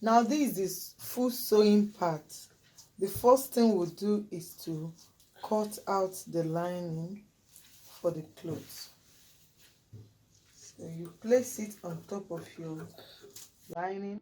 Now this is full sewing part. The first thing we'll do is to cut out the lining for the clothes. So you place it on top of your lining.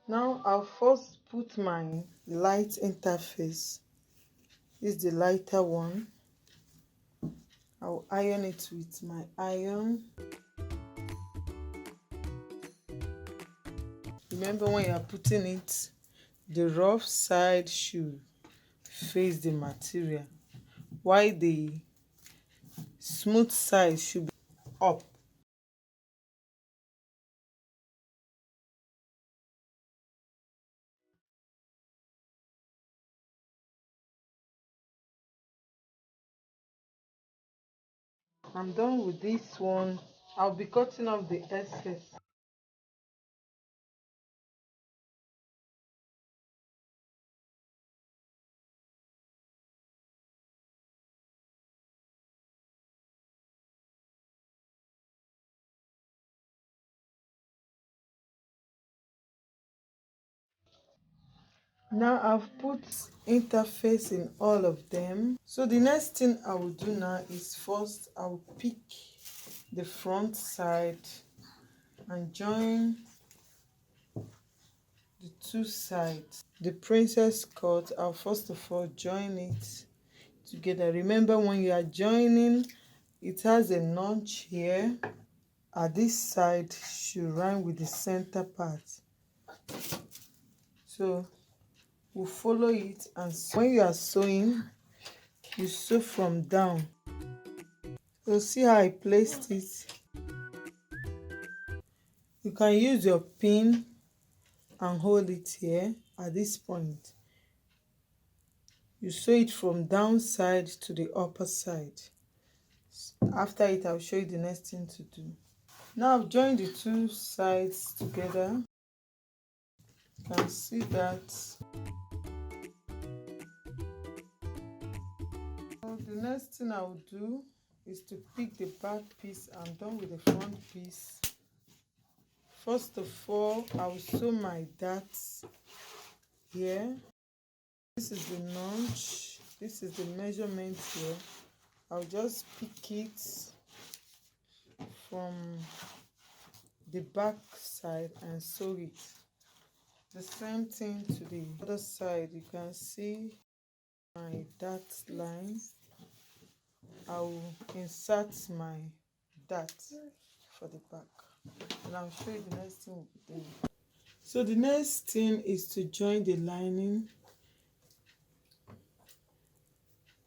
Now I'll first put my light interface. This is the lighter one. I'll iron it with my iron. Remember, when you are putting it, the rough side should face the material, while the smooth side should be up. I'm done with this one. I'll be cutting off the excess. Now I've put interface in all of them. So the next thing I will do now is first I will pick the front side and join the two sides. The princess cut, I'll first of all join it together. Remember, when you are joining, it has a notch here. At this side should rhyme with the center part. So we'll follow it, and when you are sewing, you sew from down. So see how I placed it. You can use your pin and hold it here. At this point, you sew it from down side to the upper side. After it, I'll show you the next thing to do. Now I've joined the two sides together. You can see that. So the next thing I will do is to pick the back piece. I'm done with the front piece. First of all, I will sew my darts here. This is the notch. This is the measurement here. I'll just pick it from the back side and sew it. The same thing to the other side. You can see my dart line. I will insert my dart for the back, and I'll show you the next thing we'll do. So the next thing is to join the lining.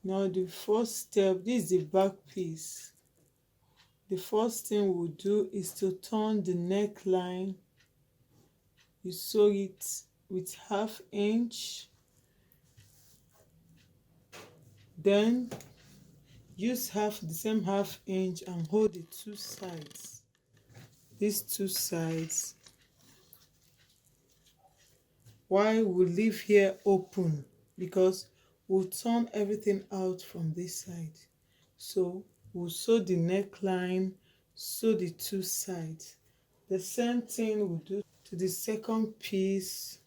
Now the first step, this is the back piece. The first thing we'll do is to turn the neckline. You sew it with 1/2 inch. Then use the same 1/2 inch and hold the two sides. These two sides. Why we leave here open? Because we'll turn everything out from this side. So we'll sew the neckline, sew the two sides. The same thing we'll do to the second piece.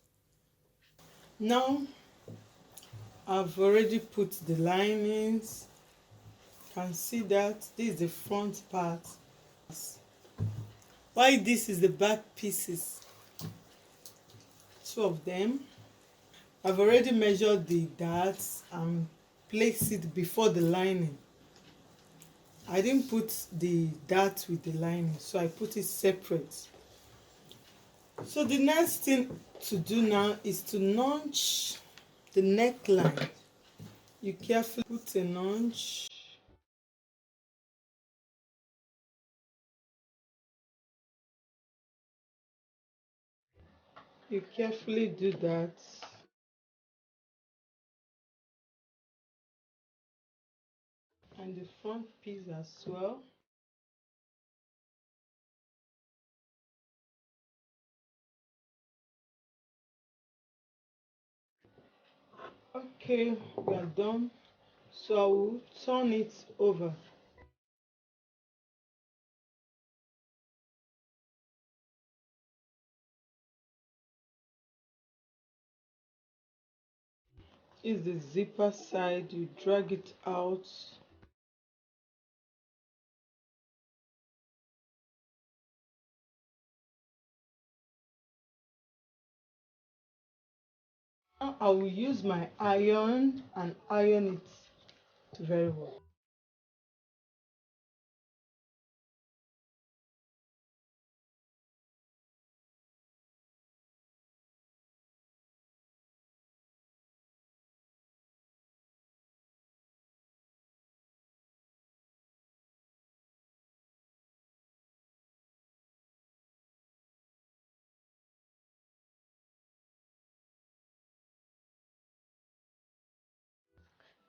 Now I've already put the linings. You can see that this is the front part, while this is the back pieces. Two of them. I've already measured the darts and placed it before the lining. I didn't put the dart with the lining, so I put it separate. So the next thing to do now is to notch the neckline. You carefully put a notch. You carefully do that. And the front piece as well. Okay, we are done. So I will turn it over. Is the zipper side, you drag it out. Now I will use my iron and iron it very well.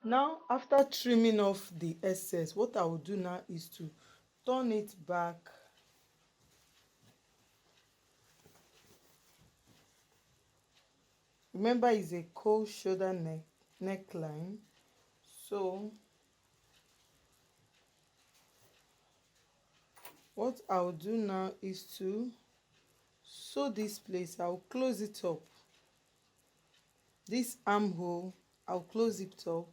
Now, after trimming off the excess, what I will do now is to turn it back. Remember, it's a cold shoulder neckline. So what I'll do now is to sew this place. I'll close it up. This armhole, I'll close it up.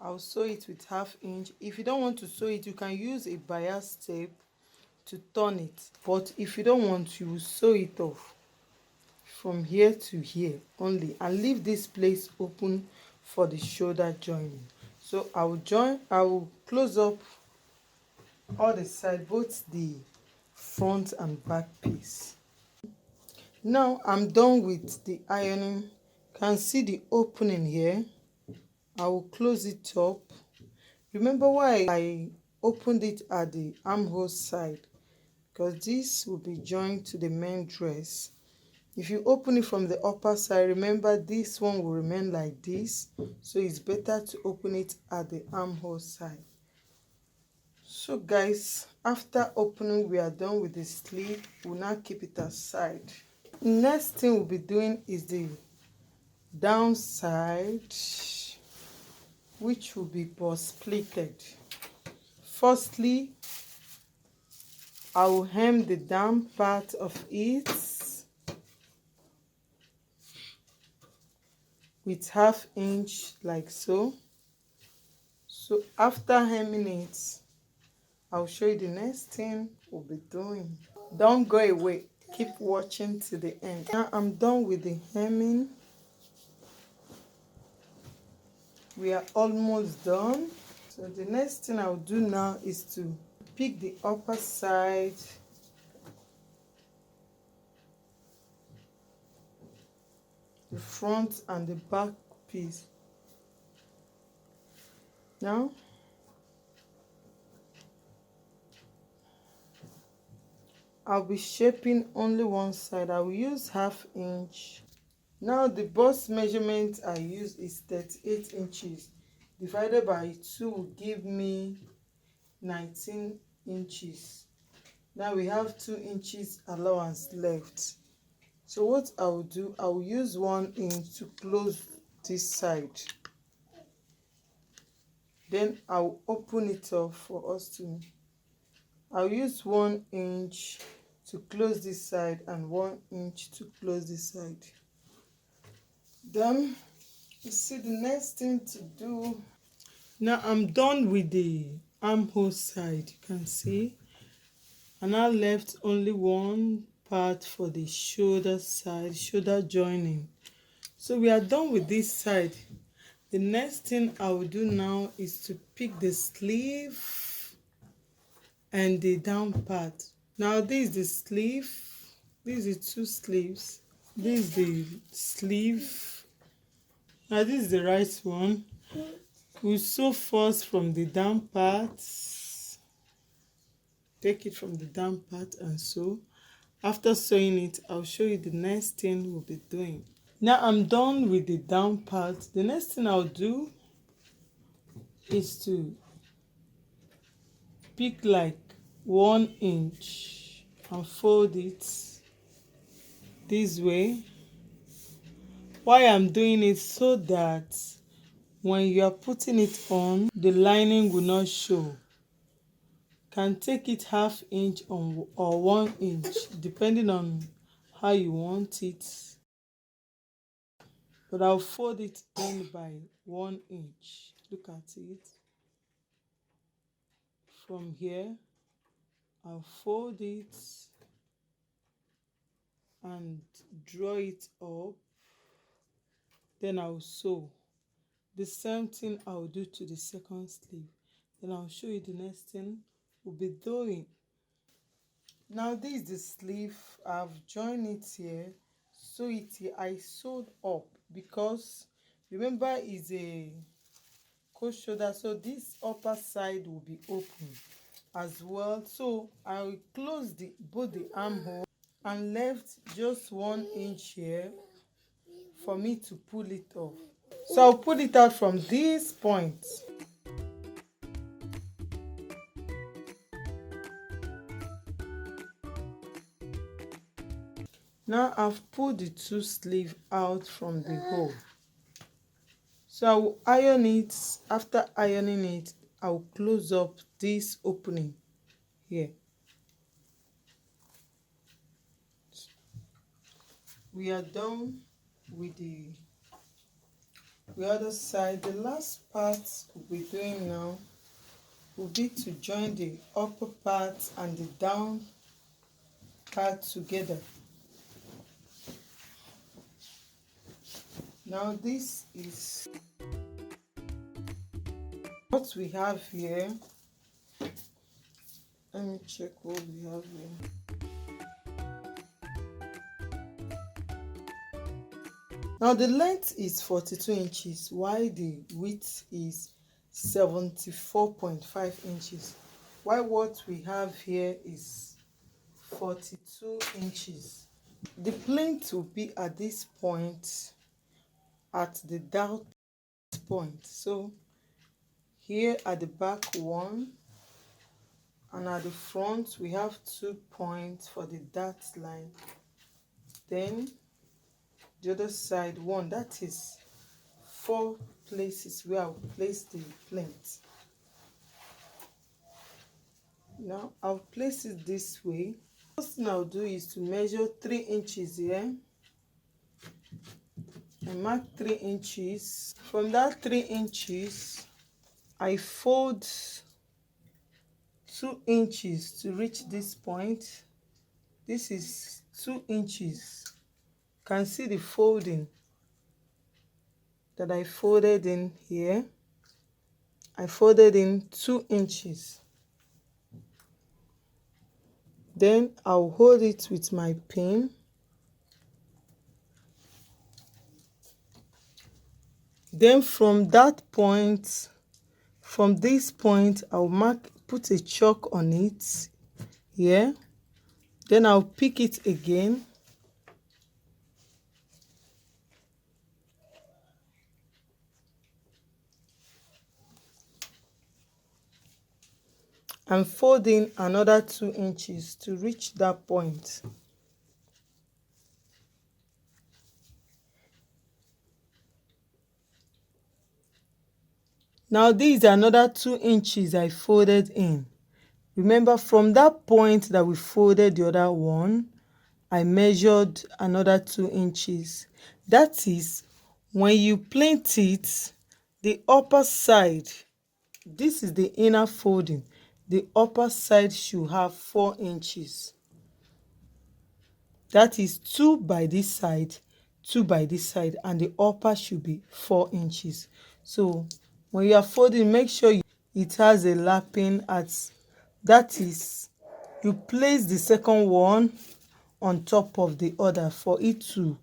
I'll sew it with 1/2 inch. If you don't want to sew it, you can use a bias tape to turn it. But if you don't want, you will sew it off from here to here only and leave this place open for the shoulder joining. So I will close up all the side, both the front and back piece. Now I'm done with the ironing. You can see the opening here. I will close it up. Remember why I opened it at the armhole side, because this will be joined to the main dress. If you open it from the upper side, remember this one will remain like this, so it's better to open it at the armhole side. So guys, after opening, we are done with the sleeve. We'll now keep it aside. Next thing we'll be doing is the downside, which will be bust pleated. Firstly, I will hem the down part of it with 1/2 inch like so. So after hemming it, I'll show you the next thing we'll be doing. Don't go away, keep watching to the end. Now I'm done with the hemming. We are almost done. So the next thing I'll do now is to pick the upper side, the front and the back piece. Now I'll be shaping only one side. I will use 1/2 inch. Now the bust measurement I use is 38 inches. Divided by 2 will give me 19 inches. Now we have 2 inches allowance left. So what I will do, I will use 1 inch to close this side. Then I will open it up for us to. I'll use 1 inch to close this side and 1 inch to close this side. Then you see the next thing to do. Now I'm done with the armhole side. You can see I now left only one part for the shoulder side, shoulder joining. So we are done with this side. The next thing I will do now is to pick the sleeve and the down part. Now this is the sleeve, these are 2 sleeves, this is the sleeve. Now this is the right one. We'll sew first from the down part, take it from the down part and sew. After sewing it, I'll show you the next thing we'll be doing. Now I'm done with the down part. The next thing I'll do is to pick like 1 inch and fold it this way. Why I'm doing it so that when you are putting it on, the lining will not show. Can take it 1/2 inch or 1 inch depending on how you want it, but I'll fold it in by 1 inch. Look at it from here. I'll fold it and draw it up, then I'll sew. The same thing I'll do to the second sleeve. Then I'll show you the next thing we'll be doing. Now this is the sleeve. I've joined it here, sew it here. I sewed up because remember it's a coat shoulder, so this upper side will be open as well. So I will close both the armhole and left just 1 inch here for me to pull it off. So I'll pull it out from this point. Now I've pulled the 2 sleeves out from the hole. So I will iron it. After ironing it, I will close up this opening here. We are done with the other side. The last part we'll be doing now will be to join the upper part and the down part together. Now this is what we have here. Let me check what we have here. Now the length is 42 inches while the width is 74.5 inches. While what we have here is 42 inches. The plinth will be at this point, at the dart point. So here at the back 1 and at the front we have 2 points for the dart line. Then the other side 1, that is 4 places where I'll place the plinth. Now I'll place it this way. First thing I'll do is to measure 3 inches here. I mark 3 inches. From that 3 inches, I fold 2 inches to reach this point. This is 2 inches. You can see the folding that I folded in here. I folded in 2 inches. Then I'll hold it with my pin. Then from that point, from this point, I'll put a chalk on it here. Then I'll pick it again. And fold in another 2 inches to reach that point. Now this is another 2 inches I folded in. Remember, from that point that we folded the other one, I measured another 2 inches. That is, when you pleat it, the upper side, this is the inner folding, the upper side should have 4 inches. That is 2 by this side, 2 by this side, and the upper should be 4 inches. So when you are folding, make sure it has a lapping at, that is, you place the second one on top of the other for it to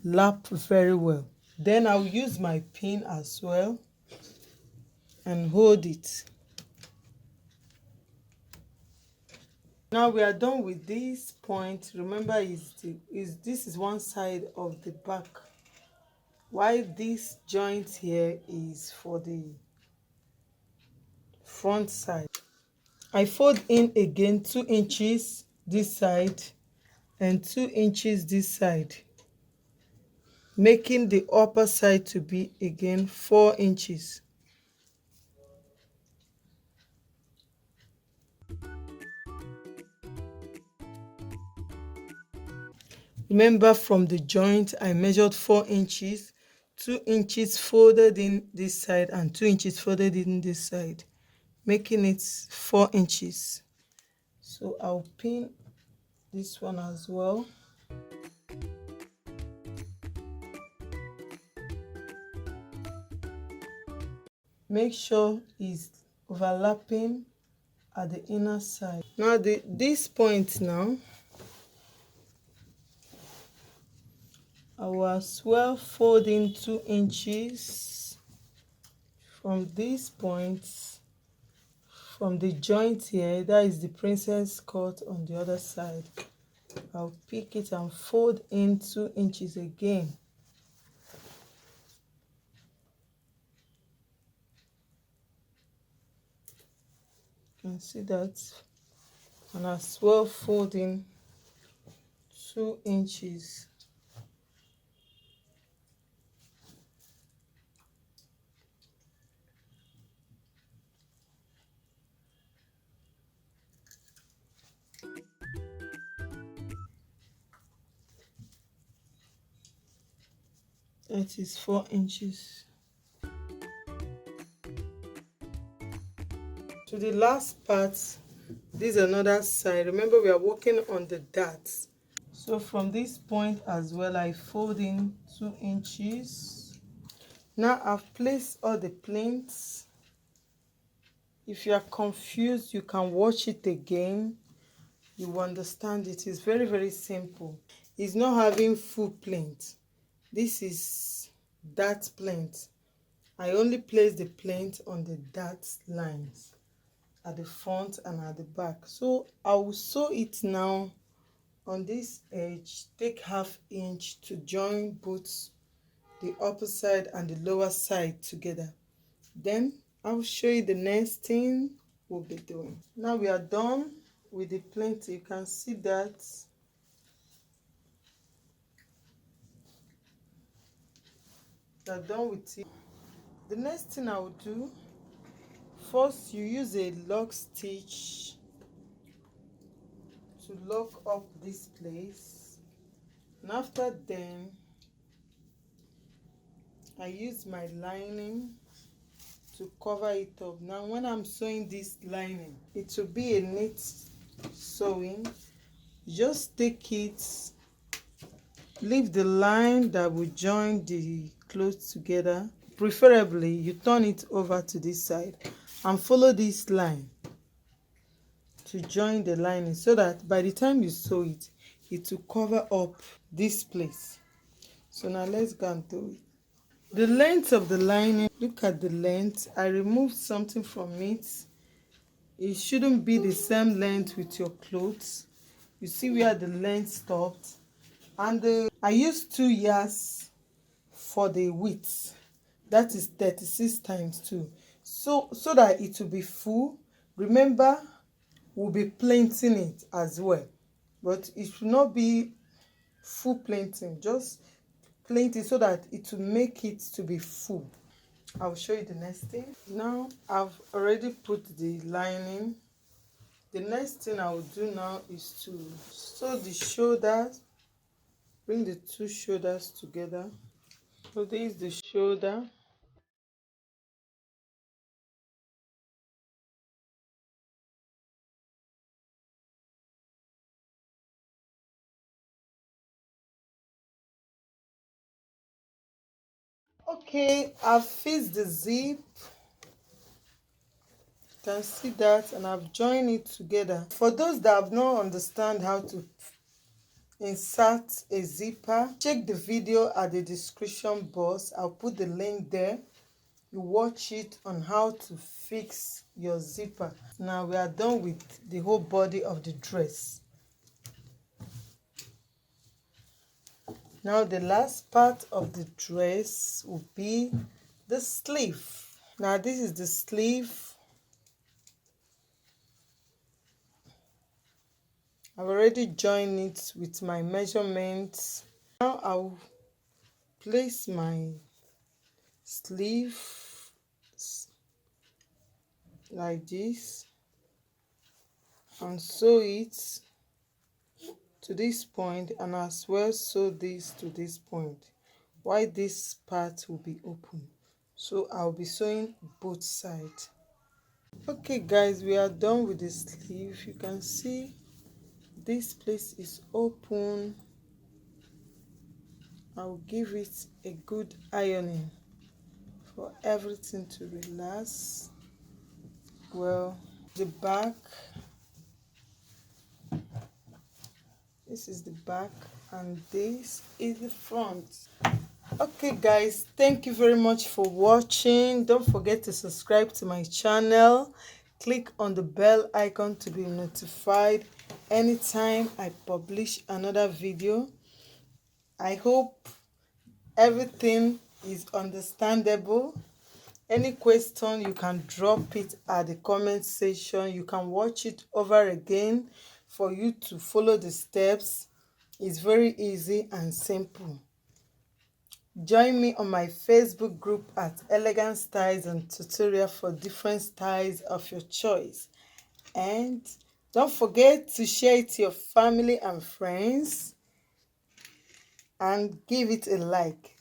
lap very well. Then I'll use my pin as well and hold it. Now we are done with this point. Remember, this is one side of the back, while this joint here is for the front side. I fold in again 2 inches this side and 2 inches this side, making the upper side to be again 4 inches. Remember, from the joint I measured 4 inches, 2 inches folded in this side and 2 inches folded in this side, making it 4 inches. So I'll pin this one as well. Make sure it's overlapping at the inner side. Now this point now, I will as well fold in 2 inches from this point, from the joint here, that is the princess cut on the other side. I'll pick it and fold in 2 inches again. You can see that, and as well fold in 2 inches. That is 4 inches. To the last part, this is another side. Remember, we are working on the darts. So from this point as well, I fold in 2 inches. Now I've placed all the pleats. If you are confused, you can watch it again. You will understand it. It's very, very simple. It's not having full pleat. This is dart pleat. I only place the pleat on the dart lines at the front and at the back. So I will sew it now on this edge. Take ½ inch to join both the upper side and the lower side together. Then I'll show you the next thing we'll be doing. Now we are done with the pleat. You can see that we are done with it. The next thing I will do, first you use a lock stitch to lock up this place, and after then I use my lining to cover it up. Now when I'm sewing this lining, it will be a neat sewing. Just take it, leave the line that will join the clothes together. Preferably you turn it over to this side and follow this line to join the lining, so that by the time you sew it, it will cover up this place. So now let's go and do it. The length of the lining, look at the length. I removed something from it. It shouldn't be the same length with your clothes. You see where the length stopped, and I used 2 yards for the width. That is 36 times 2, so that it will be full. Remember, we'll be pleating it as well, but it should not be full pleating. Just pleat it so that it will make it to be full. I'll show you the next thing. Now I've already put the lining The next thing I will do now is to sew the shoulders. Bring the two shoulders together. So this is the shoulder. Okay, I've fixed the zip. You can see that, and I've joined it together. For those that have not understand how to insert a zipper, check the video at the description box. I'll put the link there. You watch it on how to fix your zipper. Now we are done with the whole body of the dress. Now the last part of the dress will be the sleeve. Now this is the sleeve. I've already joined it with my measurements. Now I'll place my sleeve like this and sew it to this point, and as well sew this to this point, while this part will be open. So I'll be sewing both sides. Okay guys, we are done with the sleeve. You can see this place is open. I'll give it a good ironing for everything to relax well. The back, this is the back, and this is the front. Okay guys, thank you very much for watching. Don't forget to subscribe to my channel. Click on the bell icon to be notified anytime I publish another video. I hope everything is understandable. Any question, you can drop it at the comment section. You can watch it over again for you to follow the steps. It's very easy and simple. Join me on my Facebook group at Elegant Styles and Tutorial for different styles of your choice. And don't forget to share it to your family and friends and give it a like.